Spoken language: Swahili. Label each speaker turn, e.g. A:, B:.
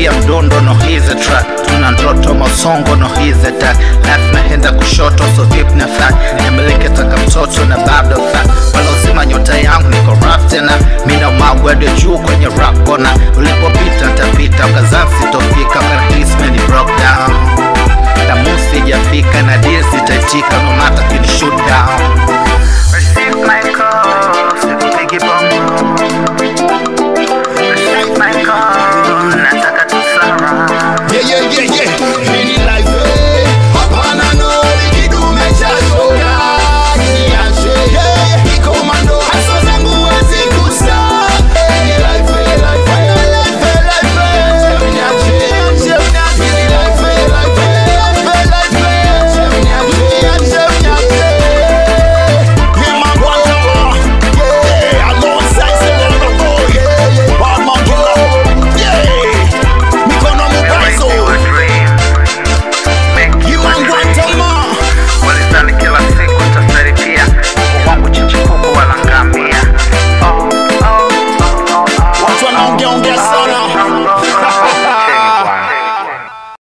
A: Sikia mdondo no hizi track, tuna ndoto masongo no hizi tag. Life naenda kushoto so deep na fat, nimeleke taka mtoto na bado fat. Walozima nyota yangu niko rap tena, mina mawede juu kwenye rap kona. Ulipopita ntapita, ukazansi tofika, karahis many broke down. Na musi jafika na deal sitaitika, no matter kini shoot down.